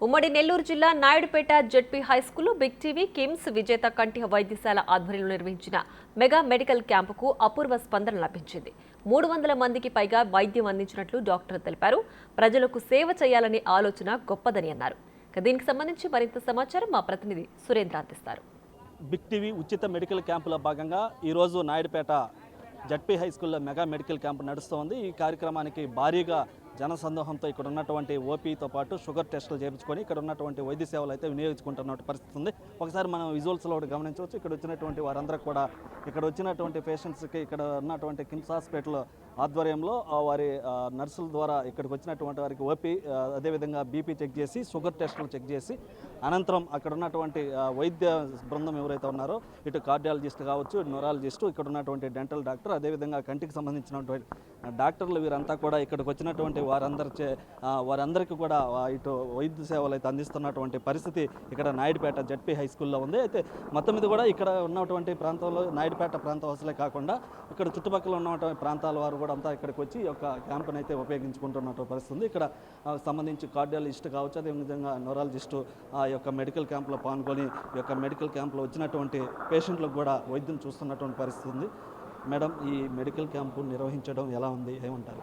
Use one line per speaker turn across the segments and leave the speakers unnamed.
ఉమ్మడి నెల్లూరు జిల్లా నాయుడుపేట జెడ్పీ హైస్కూల్లో బిగ్ టీవీ కిమ్స్ విజేత కంటి వైద్యశాల ఆధ్వర్యంలో నిర్వహించిన మెగా మెడికల్ క్యాంపుకు అపూర్వ స్పందన లభించింది. 300 మందికి పైగా వైద్యం అందించినట్లు డాక్టర్ తెలిపారు. ప్రజలకు సేవ చేయాలనే ఆలోచన గొప్పదని అన్నారు. దీనికి సంబంధించి మరింత సమాచారం మా ప్రతినిధి సురేంద్ర అందిస్తారు.
బిగ్ టీవీ ఉచిత మెడికల్ క్యాంపులో భాగంగా ఈరోజు నాయుడుపేట జడ్పీ హైస్కూల్లో మెగా మెడికల్ క్యాంపు నడుస్తోంది. ఈ కార్యక్రమానికి భారీగా జనసందోహంతో ఇక్కడ ఉన్నటువంటి ఓపీతో పాటు షుగర్ టెస్టులు చేయించుకొని ఇక్కడ ఉన్నటువంటి వైద్య సేవలు అయితే వినియోగించుకుంటున్న పరిస్థితి ఉంది. ఒకసారి మనం విజువల్స్లో గమనించవచ్చు. ఇక్కడ వచ్చినటువంటి వారందరూ కూడా ఇక్కడ వచ్చినటువంటి పేషెంట్స్కి ఇక్కడ ఉన్నటువంటి కిమ్స్ హాస్పిటల్ ఆధ్వర్యంలో వారి నర్సుల ద్వారా ఇక్కడికి వచ్చినటువంటి వారికి ఓపీ అదేవిధంగా బీపీ చెక్ చేసి షుగర్ టెస్టులు చెక్ చేసి అనంతరం అక్కడ ఉన్నటువంటి వైద్య బృందం ఎవరైతే ఉన్నారో ఇటు కార్డియాలజిస్ట్ కావచ్చు, న్యూరాలజిస్టు, ఇక్కడ ఉన్నటువంటి డెంటల్ డాక్టర్, అదేవిధంగా కంటికి సంబంధించినటువంటి డాక్టర్లు వీరంతా కూడా ఇక్కడికి వచ్చినటువంటి వారందరికీ కూడా ఇటు వైద్య సేవలు అయితే అందిస్తున్నటువంటి పరిస్థితి ఇక్కడ నాయుడుపేట జడ్పీ హై స్కూల్లో ఉంది. అయితే మొత్తం మీద కూడా ఇక్కడ ఉన్నటువంటి ప్రాంతంలో నాయుడుపేట ప్రాంతవాసులే కాకుండా ఇక్కడ చుట్టుపక్కల ఉన్నటువంటి ప్రాంతాల వారు కూడా అంతా ఇక్కడికి వచ్చి ఈ యొక్క క్యాంపును అయితే ఉపయోగించుకుంటున్నటువంటి పరిస్థితి ఉంది. ఇక్కడ సంబంధించి కార్డియాలజిస్ట్ కావచ్చు, అదేవిధంగా న్యూరాలజిస్టు ఆ యొక్క మెడికల్ క్యాంపులో పాల్గొని ఈ యొక్క మెడికల్ క్యాంపులో వచ్చినటువంటి పేషెంట్లకు కూడా వైద్యం చూస్తున్నటువంటి పరిస్థితి ఉంది. మేడం, ఈ మెడికల్ క్యాంపు నిర్వహించడం ఎలా ఉంది, ఏమంటారు?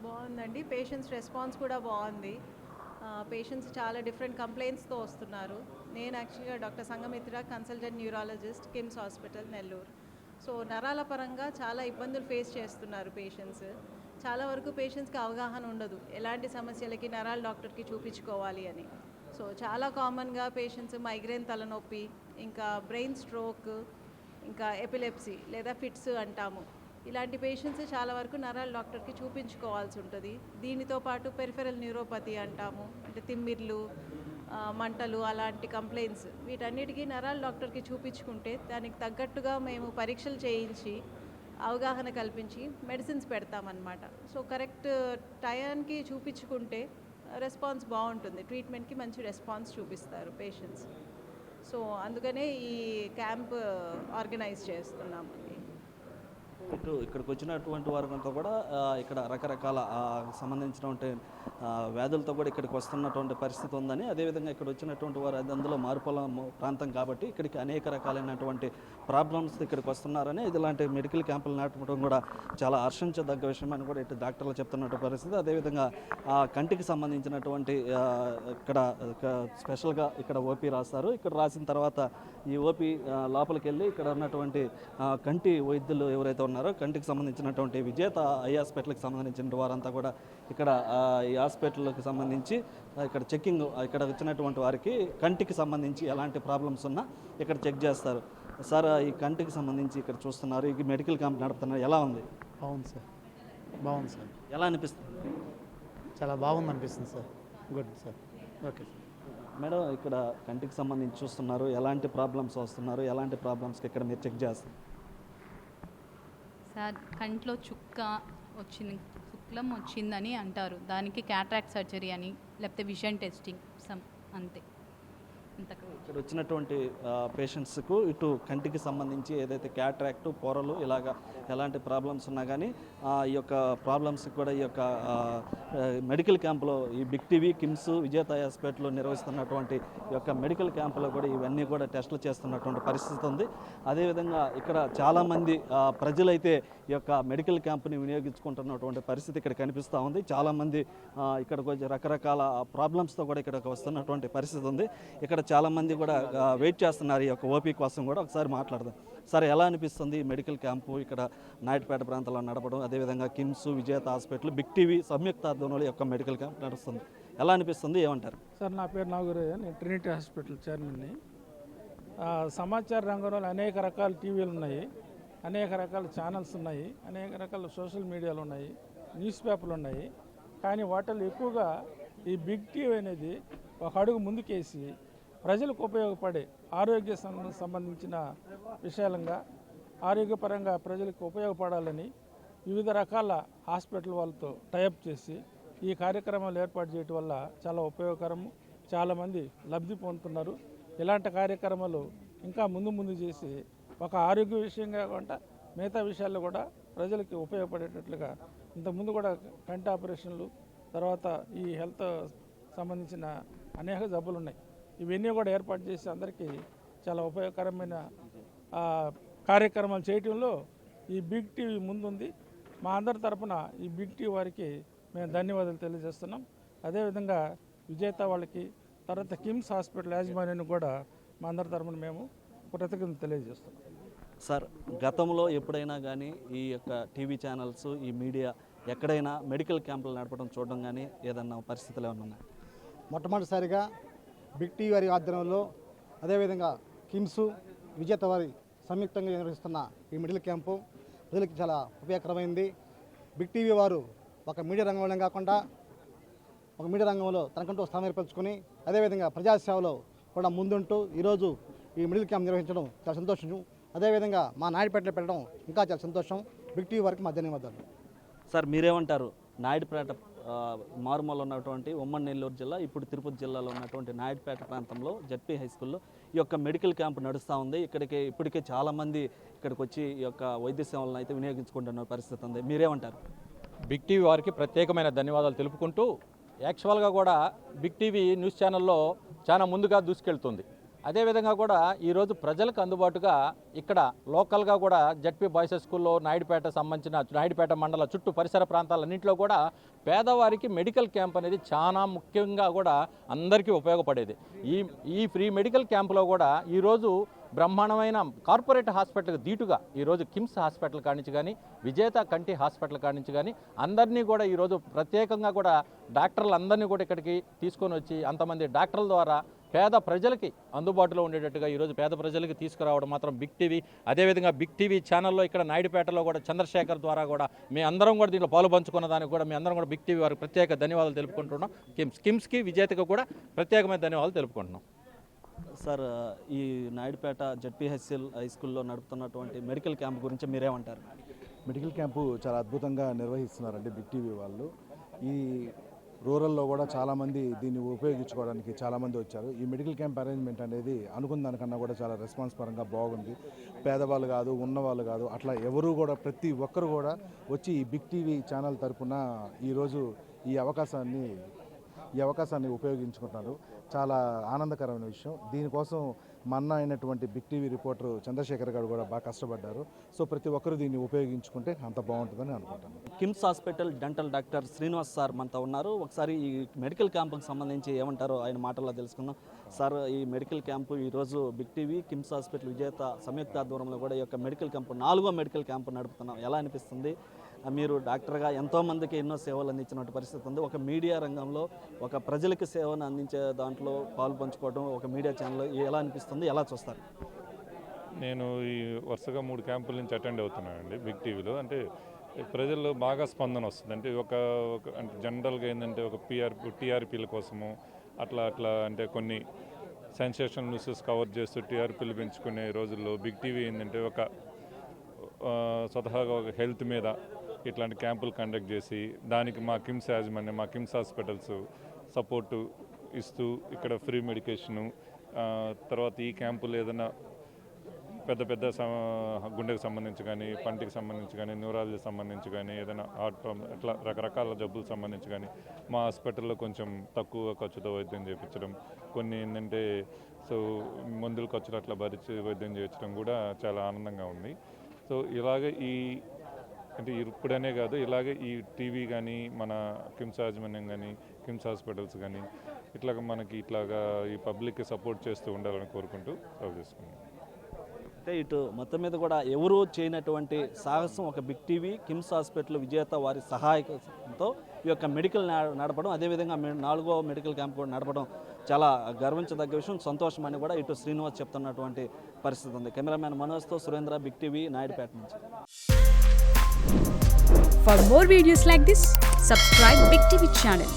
బాగుందండి. పేషెంట్స్ రెస్పాన్స్ కూడా బాగుంది. పేషెంట్స్ చాలా డిఫరెంట్ కంప్లైంట్స్తో వస్తున్నారు. నేను యాక్చువల్గా doctor Sanghamitra, consultant neurologist, KIMS hospital Nellore. So నరాల పరంగా చాలా ఇబ్బందులు ఫేస్ చేస్తున్నారు పేషెంట్స్. చాలా వరకు పేషెంట్స్కి అవగాహన ఉండదు ఎలాంటి సమస్యలకి నరాల డాక్టర్కి చూపించుకోవాలి అని. సో చాలా కామన్గా పేషెంట్స్ మైగ్రేన్ తలనొప్పి, ఇంకా బ్రెయిన్ స్ట్రోక్, ఇంకా ఎపిలెప్సీ లేదా ఫిట్స్ అంటాము. ఇలాంటి పేషెంట్స్ చాలా వరకు నరాల డాక్టర్కి చూపించుకోవాల్సి ఉంటుంది. దీనితో పాటు పెరిఫెరల్ న్యూరోపతి అంటాము, అంటే తిమ్మిర్లు, మంటలు, అలాంటి కంప్లైంట్స్, వీటన్నిటికీ నరాల డాక్టర్కి చూపించుకుంటే దానికి తగ్గట్టుగా మేము పరీక్షలు చేయించి అవగాహన కల్పించి మెడిసిన్స్ పెడతామన్నమాట. సో కరెక్ట్ టయానికి చూపించుకుంటే రెస్పాన్స్ బాగుంటుంది, ట్రీట్మెంట్కి మంచి రెస్పాన్స్ చూపిస్తారు పేషెంట్స్. సో అందుకనే ఈ క్యాంప్ ఆర్గనైజ్ చేస్తున్నామండి.
ఇక్కడికి వచ్చినటువంటి వారంతా కూడా ఇక్కడ రకరకాల సంబంధించినటువంటి వ్యాధులతో కూడా ఇక్కడికి వస్తున్నటువంటి పరిస్థితి ఉందని, అదేవిధంగా ఇక్కడ వచ్చినటువంటి వారు అందులో మార్పుల ప్రాంతం కాబట్టి ఇక్కడికి అనేక రకాలైనటువంటి ప్రాబ్లమ్స్ ఇక్కడికి వస్తున్నారని, ఇలాంటి మెడికల్ క్యాంపులు నాటడం కూడా చాలా హర్షించదగ్గ విషయం అని కూడా ఇటు డాక్టర్లు చెప్తున్నటువంటి పరిస్థితి. అదేవిధంగా కంటికి సంబంధించినటువంటి ఇక్కడ స్పెషల్గా ఇక్కడ ఓపీ రాస్తారు. ఇక్కడ రాసిన తర్వాత ఈ ఓపీ లోపలికి వెళ్ళి ఇక్కడ ఉన్నటువంటి కంటి వైద్యులు ఎవరైతే ఉన్నారో కంటికి సంబంధించినటువంటి విజేత ఐ హాస్పిటల్కి సంబంధించిన వారంతా కూడా ఇక్కడ ఈ హాస్పిటల్కి సంబంధించి ఇక్కడ చెక్కింగ్, ఇక్కడ వచ్చినటువంటి వారికి కంటికి సంబంధించి ఎలాంటి ప్రాబ్లమ్స్ ఉన్నా ఇక్కడ చెక్ చేస్తారు. సార్, ఈ కంటికి సంబంధించి ఇక్కడ చూస్తున్నారు, ఈ మెడికల్ క్యాంప్ నడుపుతున్నారు, ఎలా ఉంది?
బాగుంది సార్, బాగుంది సార్.
ఎలా అనిపిస్తుంది?
చాలా బాగుంది అనిపిస్తుంది sir. Good sir. Okay sir.
Madam, ఇక్కడ కంటికి సంబంధించి చూస్తున్నారు, ఎలాంటి ప్రాబ్లమ్స్ వస్తున్నారు, ఎలాంటి ప్రాబ్లమ్స్కి ఇక్కడ మీరు చెక్ చేస్తారు?
సార్, కంట్లో శుక్లం వచ్చిందని అంటారు. దానికి క్యాట్రాక్ట్ సర్జరీ అని, లేకపోతే విజన్ టెస్టింగ్ అంతే.
ఇక్కడ వచ్చినటువంటి పేషెంట్స్కు ఇటు కంటికి సంబంధించి ఏదైతే క్యాట్రాక్ట్, పొరలు, ఇలాగా ఎలాంటి ప్రాబ్లమ్స్ ఉన్నా కానీ ఈ యొక్క ప్రాబ్లమ్స్కి కూడా ఈ యొక్క మెడికల్ క్యాంపులో ఈ బిగ్ టీవీ కిమ్స్ విజేత హాస్పిటల్లో నిర్వహిస్తున్నటువంటి ఈ యొక్క మెడికల్ క్యాంపులో కూడా ఇవన్నీ కూడా టెస్టులు చేస్తున్నటువంటి పరిస్థితి ఉంది. అదేవిధంగా ఇక్కడ చాలామంది ప్రజలైతే ఈ యొక్క మెడికల్ క్యాంపుని వినియోగించుకుంటున్నటువంటి పరిస్థితి ఇక్కడ కనిపిస్తూ ఉంది. చాలామంది ఇక్కడికి వచ్చి రకరకాల ప్రాబ్లమ్స్తో కూడా ఇక్కడికి వస్తున్నటువంటి పరిస్థితి ఉంది. ఇక్కడ చాలామంది కూడా వెయిట్ చేస్తున్నారు ఈ యొక్క ఓపీ కోసం కూడా. ఒకసారి మాట్లాడదాం. సార్, ఎలా అనిపిస్తుంది ఈ మెడికల్ క్యాంపు ఇక్కడ నాయుడుపేట ప్రాంతంలో నడపడం, అదేవిధంగా కిమ్స్ విజేత హాస్పిటల్ బిగ్ టీవీ సంయుక్త ఆధ్వర్యంలో యొక్క మెడికల్ క్యాంప్ నడుస్తుంది, ఎలా అనిపిస్తుంది, ఏమంటారు?
సార్, నా పేరు నాగూరయ్య, నేను ట్రినిటీ హాస్పిటల్ చైర్మన్ని. సమాచార రంగంలో అనేక రకాల టీవీలు ఉన్నాయి, అనేక రకాల ఛానల్స్ ఉన్నాయి, అనేక రకాల సోషల్ మీడియాలు ఉన్నాయి, న్యూస్ పేపర్లు ఉన్నాయి. కానీ వాటిల్లో ఎక్కువగా ఈ బిగ్ టీవీ అనేది ఒక అడుగు ముందుకేసి ప్రజలకు ఉపయోగపడే ఆరోగ్య సంబంధించిన విషయాలంగా, ఆరోగ్యపరంగా ప్రజలకు ఉపయోగపడాలని వివిధ రకాల హాస్పిటల్ వాళ్ళతో టైఅప్ చేసి ఈ కార్యక్రమాలు ఏర్పాటు చేయడం వల్ల చాలా ఉపయోగకరము, చాలామంది లబ్ధి పొందుతున్నారు. ఇలాంటి కార్యక్రమాలు ఇంకా ముందు చేసి ఒక ఆరోగ్య విషయంగా కాకుండా మిగతా విషయాల్లో కూడా ప్రజలకి ఉపయోగపడేటట్లుగా ఇంతకుముందు కూడా కంటి ఆపరేషన్లు, తర్వాత ఈ హెల్త్ సంబంధించిన అనేక జబ్బులు ఉన్నాయి. ఇవన్నీ కూడా ఏర్పాటు చేసి అందరికీ చాలా ఉపయోగకరమైన కార్యక్రమాలు చేయటంలో ఈ బిగ్ టీవీ ముందుంది. మా అందరి తరపున ఈ బిగ్ టీవీ వారికి మేము ధన్యవాదాలు తెలియజేస్తున్నాం. అదేవిధంగా విజేత వాళ్ళకి, తర్వాత కిమ్స్ హాస్పిటల్ యాజమాన్యానికి కూడా మా అందరి తరపున మేము కృతజ్ఞతలు తెలియజేస్తున్నాం.
సార్, గతంలో ఎప్పుడైనా కానీ ఈ యొక్క టీవీ ఛానల్స్, ఈ మీడియా ఎక్కడైనా మెడికల్ క్యాంపులు నడపడం చూడడం కానీ ఏదన్నా పరిస్థితులు ఏమన్నా ఉన్నాయి?
మొట్టమొదటిసారిగా బిగ్ టీవీ వారి ఆధ్వర్యంలో, అదేవిధంగా కిమ్స్, విజేత వారి సంయుక్తంగా నిర్వహిస్తున్న ఈ మెడికల్ క్యాంపు ప్రజలకు చాలా ఉపయోగకరమైంది. బిగ్ టీవీ వారు ఒక మీడియా రంగంలో కాకుండా ఒక మీడియా రంగంలో తనకంటూ స్థానం ఏర్పరచుకొని అదేవిధంగా ప్రజాసేవలో కూడా ముందుంటూ ఈరోజు ఈ మెడికల్ క్యాంప్ నిర్వహించడం చాలా సంతోషం. అదేవిధంగా మా నాయుడుపేటలో పెట్టడం ఇంకా చాలా సంతోషం. బిగ్ టీవీ వారికి మా ధన్యవాదాలు.
సార్, మీరేమంటారు? నాయుడుపేట మారుమూల ఉన్నటువంటి ఉమ్మడి నెల్లూరు జిల్లా, ఇప్పుడు తిరుపతి జిల్లాలో ఉన్నటువంటి నాయుడుపేట ప్రాంతంలో జడ్పీ హై స్కూల్లో ఈ యొక్క మెడికల్ క్యాంప్ నడుస్తూ ఉంది. ఇప్పటికే చాలామంది ఇక్కడికి వచ్చి ఈ యొక్క వైద్య సేవలను అయితే వినియోగించుకుంటున్న పరిస్థితి ఉంది. మీరేమంటారు?
బిగ్ టీవీ వారికి ప్రత్యేకమైన ధన్యవాదాలు తెలుపుకుంటూ, యాక్చువల్గా కూడా బిగ్ టీవీ న్యూస్ ఛానల్లో చాలా ముందుగా దూసుకెళ్తుంది. అదేవిధంగా కూడా ఈరోజు ప్రజలకు అందుబాటుగా ఇక్కడ లోకల్గా కూడా జడ్పీ బాయ్స్ స్కూల్లో నాయుడుపేట సంబంధించిన నాయుడుపేట మండల చుట్టూ పరిసర ప్రాంతాలన్నింటిలో కూడా పేదవారికి మెడికల్ క్యాంప్ అనేది చాలా ముఖ్యంగా కూడా అందరికీ ఉపయోగపడేది. ఈ ఫ్రీ మెడికల్ క్యాంపులో కూడా ఈరోజు బ్రహ్మాండమైన కార్పొరేట్ హాస్పిటల్కి దీటుగా ఈరోజు కిమ్స్ హాస్పిటల్ కానించి కానీ, విజేత కంటి హాస్పిటల్ కానించి కానీ అందరినీ కూడా ఈరోజు ప్రత్యేకంగా కూడా డాక్టర్లు అందరినీ కూడా ఇక్కడికి తీసుకొని వచ్చి అంతమంది డాక్టర్ల ద్వారా పేద ప్రజలకి అందుబాటులో ఉండేటట్టుగా ఈరోజు పేద ప్రజలకి తీసుకురావడం మాత్రం బిగ్ టీవీ. అదేవిధంగా బిగ్ టీవీ ఛానల్లో ఇక్కడ నాయుడుపేటలో కూడా చంద్రశేఖర్ ద్వారా కూడా మీ అందరం కూడా దీంట్లో పాలు పంచుకున్న దానికి కూడా మీ అందరం కూడా బిగ్ టీవీ వారికి ప్రత్యేక ధన్యవాదాలు తెలుపుకుంటున్నాం. కిమ్స్కి, విజేతకు కూడా ప్రత్యేకమైన ధన్యవాదాలు తెలుపుకుంటున్నాం.
సార్, ఈ నాయుడుపేట జడ్పీ హై స్కూల్లో నడుపుతున్నటువంటి మెడికల్ క్యాంప్ గురించి మీరేమంటారు?
మెడికల్ క్యాంపు చాలా అద్భుతంగా నిర్వహిస్తున్నారండి బిగ్ టీవీ వాళ్ళు. ఈ రూరల్లో కూడా చాలామంది దీన్ని ఉపయోగించుకోవడానికి చాలామంది వచ్చారు. ఈ మెడికల్ క్యాంప్ అరేంజ్మెంట్ అనేది అనుకున్న దానికన్నా కూడా చాలా రెస్పాన్స్ పరంగా బాగుంది. పేదవాళ్ళు కాదు, ఉన్నవాళ్ళు కాదు, అట్లా ఎవరు కూడా ప్రతి ఒక్కరు కూడా వచ్చి ఈ బిగ్ టీవీ ఛానల్ తరపున ఈరోజు ఈ అవకాశాన్ని ఉపయోగించుకుంటున్నారు. చాలా ఆనందకరమైన విషయం. దీనికోసం మా అన్న అయినటువంటి బిగ్ టీవీ రిపోర్టర్ చంద్రశేఖర్ గారు కూడా బాగా కష్టపడ్డారు. సో ప్రతి ఒక్కరు దీన్ని ఉపయోగించుకుంటే అంత బాగుంటుందని అనుకుంటాను.
KIMS hospital dental doctor Srinivas sir మనతో ఉన్నారు. ఒకసారి ఈ మెడికల్ క్యాంపుకి సంబంధించి ఏమంటారో ఆయన మాటల్లో తెలుసుకుందాం. సార్, ఈ మెడికల్ క్యాంపు ఈరోజు బిగ్ టీవీ, కిమ్స్ హాస్పిటల్, విజేత సంయుక్త ఆధ్వర్యంలో కూడా ఈ యొక్క మెడికల్ క్యాంపు 4వ మెడికల్ క్యాంపు నడుపుతున్నాం. ఎలా అనిపిస్తుంది? మీరు డాక్టర్గా ఎంతోమందికి ఎన్నో సేవలు అందించినటువంటి పరిస్థితి ఉంది. ఒక మీడియా రంగంలో ఒక ప్రజలకి సేవను అందించే దాంట్లో పాలు పంచుకోవడం ఒక మీడియా ఛానల్ ఎలా అనిపిస్తుంది, ఎలా చూస్తారు?
నేను ఈ వరుసగా 3 క్యాంపుల నుంచి అటెండ్ అవుతున్నానండి బిగ్ టీవీలో. అంటే ప్రజల్లో బాగా స్పందన వస్తుంది. అంటే అంటే జనరల్గా ఏంటంటే ఒక టీఆర్పీల కోసము అట్లా అంటే కొన్ని సెన్సేషనల్ న్యూసెస్ కవర్ చేస్తూ టీఆర్పీలు పెంచుకునే రోజుల్లో బిగ్ టీవీ ఏంటంటే ఒక స్వతహాగా ఒక హెల్త్ మీద ఇట్లాంటి క్యాంపులు కండక్ట్ చేసి దానికి మా కిమ్స్ యాజమాన్యం, మా కిమ్స్ హాస్పిటల్స్ సపోర్టు ఇస్తూ ఇక్కడ ఫ్రీ మెడికేషను, తర్వాత ఈ క్యాంపులు ఏదైనా పెద్ద గుండెకి సంబంధించి కానీ, పంటికి సంబంధించి కానీ, న్యూరాలజీకి సంబంధించి కానీ, ఏదైనా హార్ట్ ప్రాబ్లం ఇట్లా రకరకాల జబ్బులకు సంబంధించి కానీ మా హాస్పిటల్లో కొంచెం తక్కువ ఖర్చుతో వైద్యం చేయించడం, కొన్ని ఏంటంటే మందుల ఖర్చులు అట్లా భరించి వైద్యం చేయించడం కూడా చాలా ఆనందంగా ఉంది. సో ఇలాగే అంటే ఇప్పుడనే కాదు, ఇలాగే ఈ టీవీ కానీ, మన కిమ్స్ యాజమాన్యం కానీ, కిమ్స్ హాస్పిటల్స్ కానీ ఇట్లాగా ఈ పబ్లిక్కి సపోర్ట్ చేస్తూ ఉండాలని కోరుకుంటూ సర్వ్ చేసుకున్నాం.
అంటే ఇటు మొత్తం మీద కూడా ఎవరూ చేయనటువంటి సాహసం ఒక బిగ్ టీవీ, కిమ్స్ హాస్పిటల్, విజేత వారి సహాయంతో ఈ యొక్క మెడికల్ నడపడం, అదేవిధంగా 4వ మెడికల్ క్యాంప్ కూడా నడపడం చాలా గర్వించదగ్గ విషయం, సంతోషం అని కూడా ఇటు శ్రీనివాస్ చెప్తున్నటువంటి పరిస్థితి ఉంది. కెమెరామ్యాన్ మనోజ్తో సురేంద్ర, బిగ్ టీవీ, నాయుడుపేట నుంచి.
For more videos like this, subscribe Big TV channel.